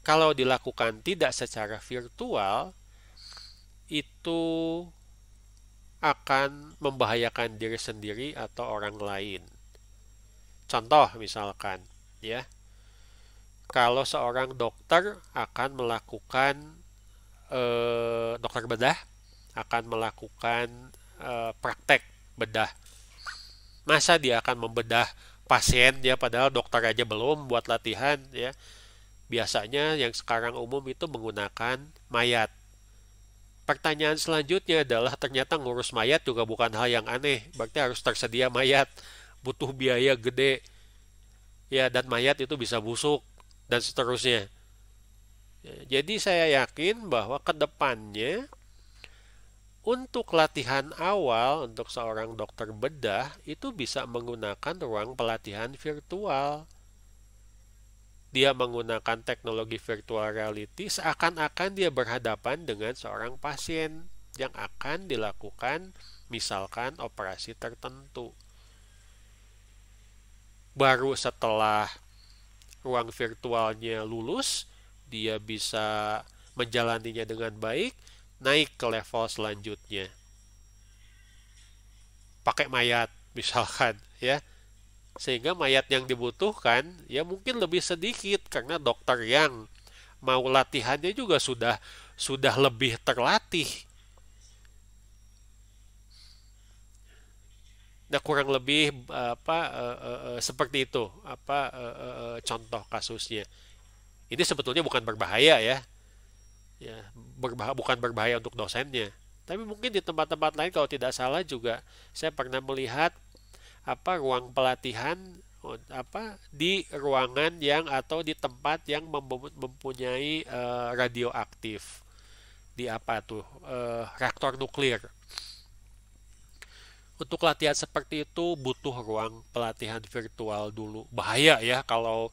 Kalau dilakukan tidak secara virtual, itu akan membahayakan diri sendiri atau orang lain. Contoh misalkan, ya, kalau seorang dokter akan melakukan dokter bedah akan melakukan praktek bedah. Masa dia akan membedah pasien ya, padahal dokter aja belum buat latihan ya. Biasanya yang sekarang umum itu menggunakan mayat. Pertanyaan selanjutnya adalah ternyata ngurus mayat juga bukan hal yang aneh. Berarti harus tersedia mayat, butuh biaya gede. Ya, dan mayat itu bisa busuk dan seterusnya. Ya, jadi saya yakin bahwa ke depannya untuk latihan awal untuk seorang dokter bedah itu bisa menggunakan ruang pelatihan virtual. Dia menggunakan teknologi virtual reality seakan-akan dia berhadapan dengan seorang pasien yang akan dilakukan misalkan operasi tertentu. Baru setelah ruang virtualnya lulus, dia bisa menjalaninya dengan baik, naik ke level selanjutnya. Pakai mayat misalkan ya. Sehingga mayat yang dibutuhkan ya mungkin lebih sedikit karena dokter yang mau latihannya juga sudah lebih terlatih. Nah, kurang lebih seperti itu contoh kasusnya. Ini sebetulnya bukan berbahaya ya. Ya, bukan berbahaya untuk dosennya. Tapi mungkin di tempat-tempat lain kalau tidak salah juga saya pernah melihat ruang pelatihan di ruangan yang atau di tempat yang mempunyai radioaktif di reaktor nuklir. Untuk latihan seperti itu butuh ruang pelatihan virtual dulu. Bahaya ya kalau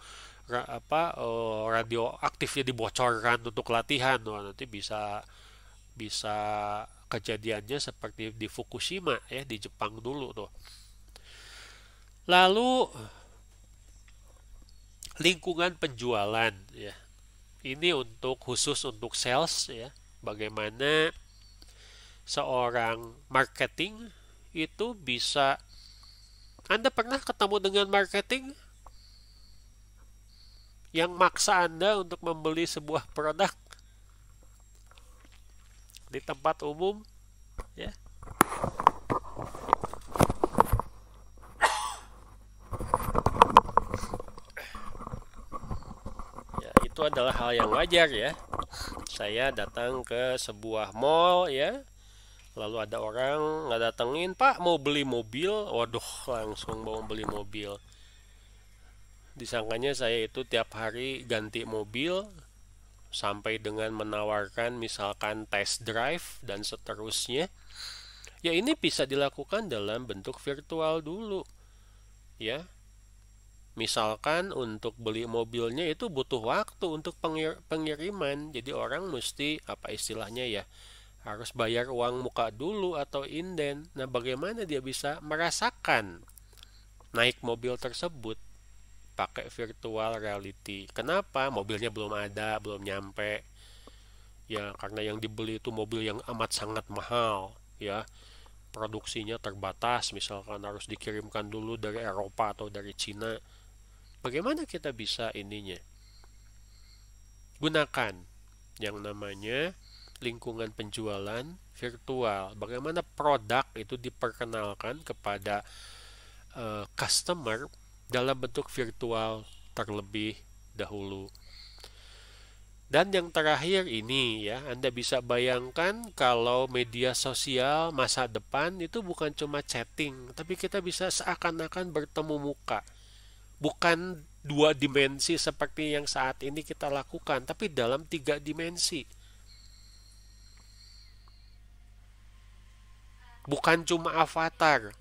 radioaktifnya dibocorkan untuk latihan. Nanti bisa kejadiannya seperti di Fukushima ya, di Jepang dulu tuh. Lalu lingkungan penjualan ya. Ini untuk khusus untuk sales ya. Bagaimana seorang marketing itu bisa. Anda pernah ketemu dengan marketing yang maksa Anda untuk membeli sebuah produk di tempat umum ya? Ya, itu adalah hal yang wajar ya. Saya datang ke sebuah mall ya, lalu ada orang nggak datengin, Pak mau beli mobil, waduh langsung mau beli mobil. Disangkanya saya itu tiap hari ganti mobil, sampai dengan menawarkan misalkan test drive dan seterusnya. Ya ini bisa dilakukan dalam bentuk virtual dulu ya. Misalkan untuk beli mobilnya itu butuh waktu untuk pengiriman. Jadi orang mesti apa istilahnya ya, harus bayar uang muka dulu atau inden. Nah, bagaimana dia bisa merasakan naik mobil tersebut pakai virtual reality? Kenapa? Mobilnya belum ada, belum nyampe. Ya, karena yang dibeli itu mobil yang amat sangat mahal, ya. Produksinya terbatas, misalkan harus dikirimkan dulu dari Eropa atau dari Cina. Bagaimana kita bisa ininya? Gunakan yang namanya lingkungan penjualan virtual. Bagaimana produk itu diperkenalkan kepada customer dalam bentuk virtual terlebih dahulu. Dan yang terakhir ini ya, Anda bisa bayangkan kalau media sosial masa depan itu bukan cuma chatting, tapi kita bisa seakan-akan bertemu muka. Bukan dua dimensi seperti yang saat ini kita lakukan, tapi dalam tiga dimensi. Bukan cuma avatar,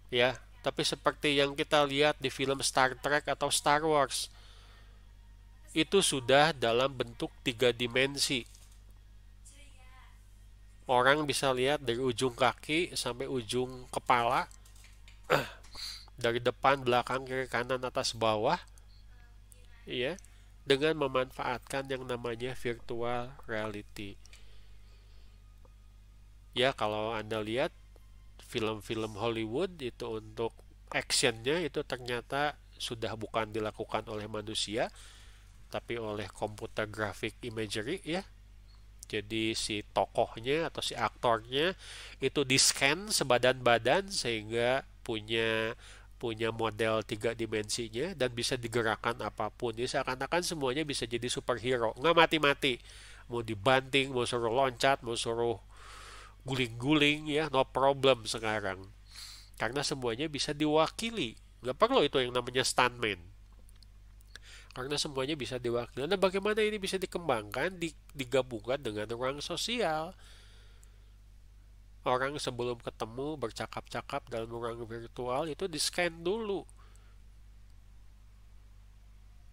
ya, tapi seperti yang kita lihat di film Star Trek atau Star Wars. Itu sudah dalam bentuk tiga dimensi. Orang bisa lihat dari ujung kaki sampai ujung kepala, dari depan, belakang, kiri, kanan, atas, bawah, ya, dengan memanfaatkan yang namanya virtual reality. Ya, kalau Anda lihat film-film Hollywood itu untuk actionnya itu ternyata sudah bukan dilakukan oleh manusia, tapi oleh computer graphic imagery ya. Jadi si tokohnya atau si aktornya itu di-scan sebadan-badan sehingga punya punya model tiga dimensinya dan bisa digerakkan apapun. Jadi seakan-akan semuanya bisa jadi superhero. Nggak mati-mati. Mau dibanting, mau suruh loncat, mau suruh guling-guling ya, no problem sekarang. Karena semuanya bisa diwakili. Nggak perlu itu yang namanya stuntman. Karena semuanya bisa diwakili. Nah, bagaimana ini bisa dikembangkan, digabungkan dengan ruang sosial? Orang sebelum ketemu bercakap-cakap dalam ruang virtual itu di-scan dulu.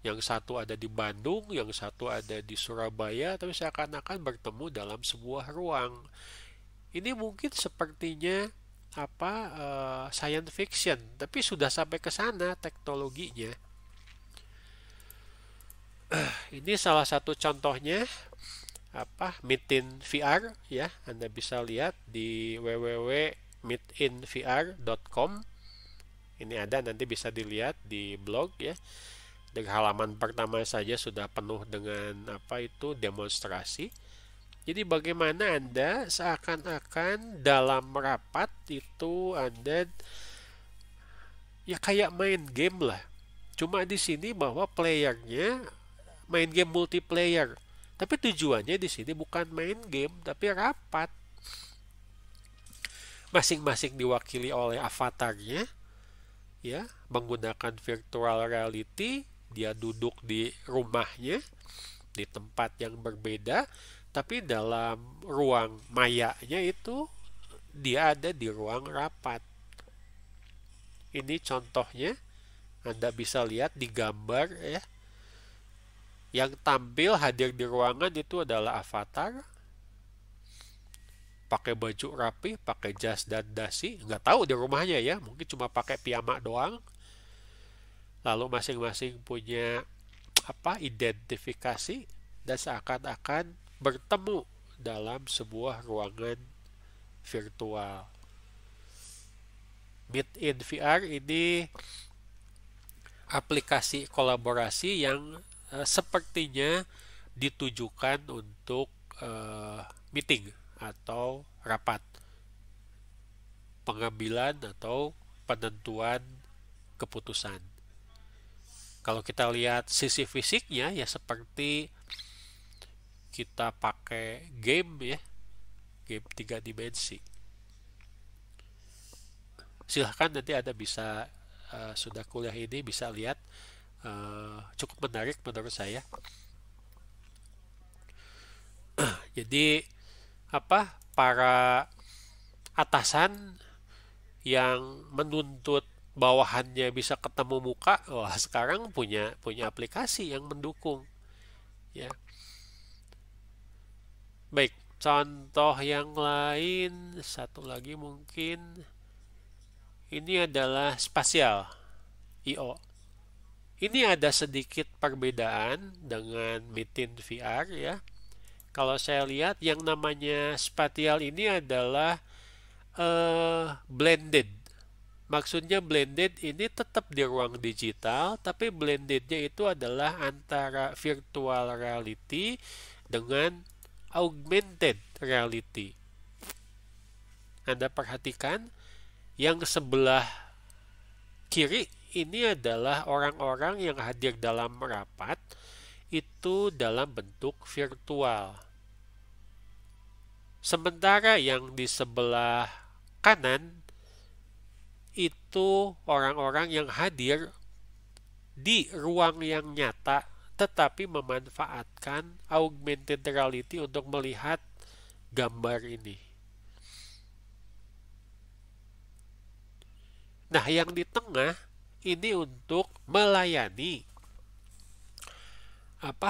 Yang satu ada di Bandung, yang satu ada di Surabaya, tapi seakan-akan bertemu dalam sebuah ruang. Ini mungkin sepertinya science fiction, tapi sudah sampai ke sana teknologinya. Ini salah satu contohnya Meetin VR ya. Anda bisa lihat di www.meetinvr.com. Ini ada, nanti bisa dilihat di blog ya. Dari halaman pertama saja sudah penuh dengan demonstrasi. Jadi bagaimana Anda seakan-akan dalam rapat itu Anda ya kayak main game lah. Cuma di sini bahwa playernya main game multiplayer. Tapi tujuannya di sini bukan main game, tapi rapat. Masing-masing diwakili oleh avatarnya, ya, menggunakan virtual reality. Dia duduk di rumahnya, di tempat yang berbeda, tapi dalam ruang mayanya itu dia ada di ruang rapat. Ini contohnya, Anda bisa lihat di gambar ya. Yang tampil hadir di ruangan itu adalah avatar, pakai baju rapi, pakai jas dan dasi, nggak tahu di rumahnya ya, mungkin cuma pakai piyama doang. lalu masing-masing punya identifikasi dan seakan-akan bertemu dalam sebuah ruangan virtual. Meet in VR ini aplikasi kolaborasi yang sepertinya ditujukan untuk meeting atau rapat, pengambilan atau penentuan keputusan. Kalau kita lihat sisi fisiknya ya seperti kita pakai game ya, game 3 dimensi. Silahkan nanti Anda bisa sudah kuliah ini bisa lihat, cukup menarik menurut saya. Jadi para atasan yang menuntut bawahannya bisa ketemu muka, wah sekarang punya aplikasi yang mendukung ya. Baik, contoh yang lain satu lagi mungkin ini adalah spasial IO. Ini ada sedikit perbedaan dengan Meeting VR ya. Kalau saya lihat yang namanya spatial ini adalah blended. Maksudnya blended ini tetap di ruang digital, tapi blendednya itu adalah antara virtual reality dengan augmented reality. Anda perhatikan yang sebelah kiri ini adalah orang-orang yang hadir dalam rapat itu dalam bentuk virtual. Sementara yang di sebelah kanan itu orang-orang yang hadir di ruang yang nyata tetapi memanfaatkan augmented reality untuk melihat gambar ini. Nah, yang di tengah ini untuk melayani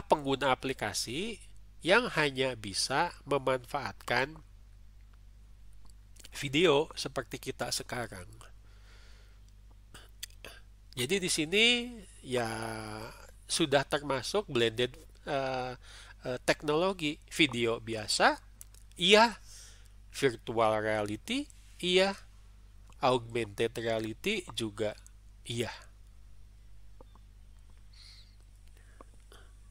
pengguna aplikasi yang hanya bisa memanfaatkan video seperti kita sekarang. Jadi di sini ya sudah termasuk blended teknologi video biasa, iya virtual reality, iya augmented reality juga iya.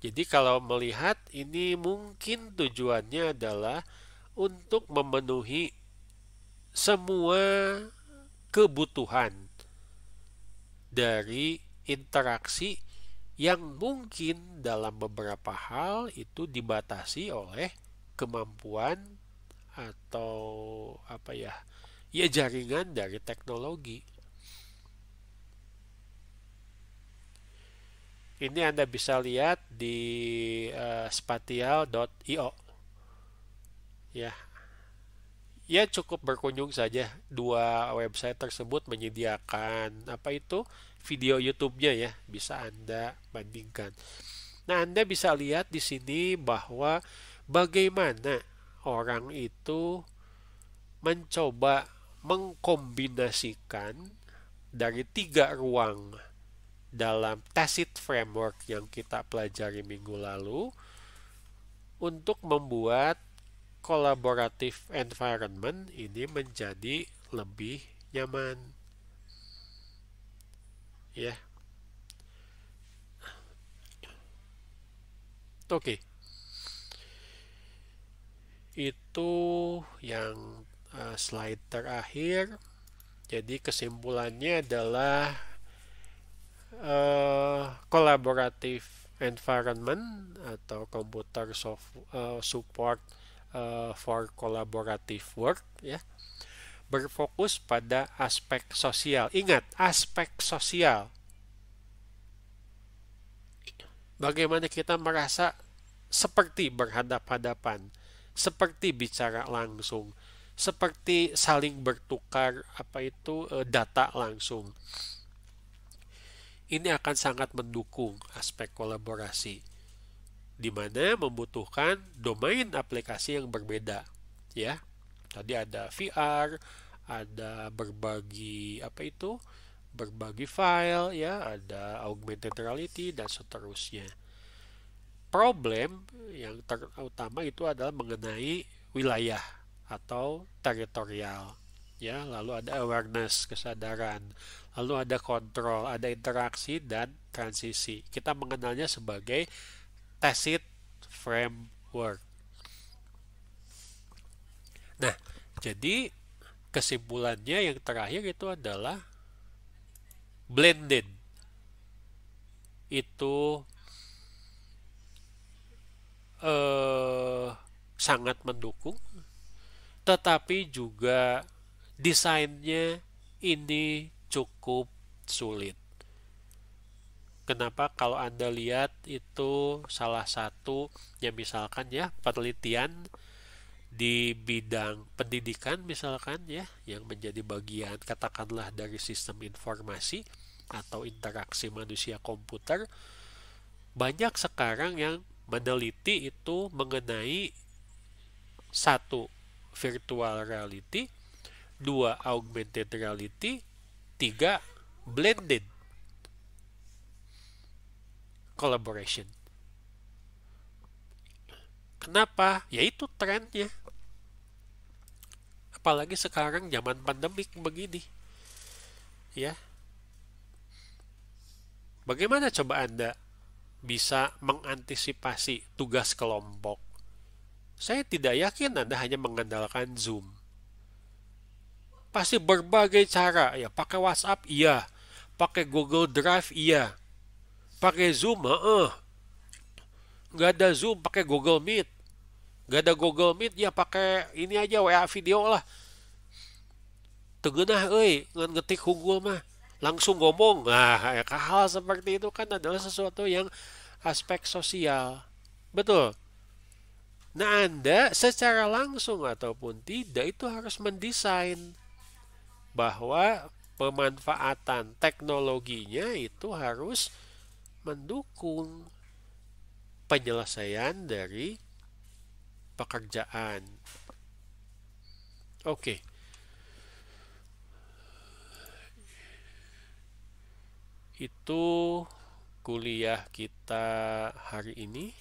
Jadi kalau melihat ini mungkin tujuannya adalah untuk memenuhi semua kebutuhan dari interaksi yang mungkin dalam beberapa hal itu dibatasi oleh kemampuan atau jaringan dari teknologi. Ini Anda bisa lihat di spatial.io. Ya. Ya cukup berkunjung saja, dua website tersebut menyediakan video YouTube-nya ya, bisa Anda bandingkan. Nah, Anda bisa lihat di sini bahwa bagaimana orang itu mencoba mengkombinasikan dari 3 ruang dalam tacit framework yang kita pelajari minggu lalu untuk membuat collaborative environment ini menjadi lebih nyaman. Ya. Oke. Itu yang slide terakhir. Jadi kesimpulannya adalah collaborative environment atau computer support for collaborative work ya, berfokus pada aspek sosial. Ingat, aspek sosial. Bagaimana kita merasa seperti berhadap-hadapan, seperti bicara langsung, seperti saling bertukar data langsung. Ini akan sangat mendukung aspek kolaborasi, di mana membutuhkan domain aplikasi yang berbeda. Ya, tadi ada VR, ada berbagi berbagi file, ya, ada augmented reality dan seterusnya. Problem yang terutama itu adalah mengenai wilayah atau teritorial. Ya, lalu ada awareness, kesadaran, lalu ada kontrol, ada interaksi dan transisi. Kita mengenalnya sebagai tacit framework. Nah, jadi kesimpulannya yang terakhir itu adalah blended itu sangat mendukung, tetapi juga desainnya ini cukup sulit. Kenapa? Kalau Anda lihat itu salah satu ya misalkan ya penelitian di bidang pendidikan misalkan ya yang menjadi bagian katakanlah dari sistem informasi atau interaksi manusia komputer, banyak sekarang yang meneliti itu mengenai satu virtual reality, dua augmented reality, tiga blended collaboration. Kenapa? Yaitu trennya. Apalagi sekarang zaman pandemik begini. Ya, bagaimana coba Anda bisa mengantisipasi tugas kelompok? Saya tidak yakin Anda hanya mengandalkan Zoom. Pasti berbagai cara, ya pakai WhatsApp iya, pakai Google Drive iya, pakai Zoom, nggak ada Zoom pakai Google Meet, nggak ada Google Meet ya pakai ini aja WA video lah. Tegenah ngetik hungkul mah langsung ngomong. Nah, ya, hal seperti itu kan adalah sesuatu yang aspek sosial. Betul. Nah, Anda secara langsung ataupun tidak itu harus mendesain bahwa pemanfaatan teknologinya itu harus mendukung penyelesaian dari pekerjaan. Oke, itu kuliah kita hari ini.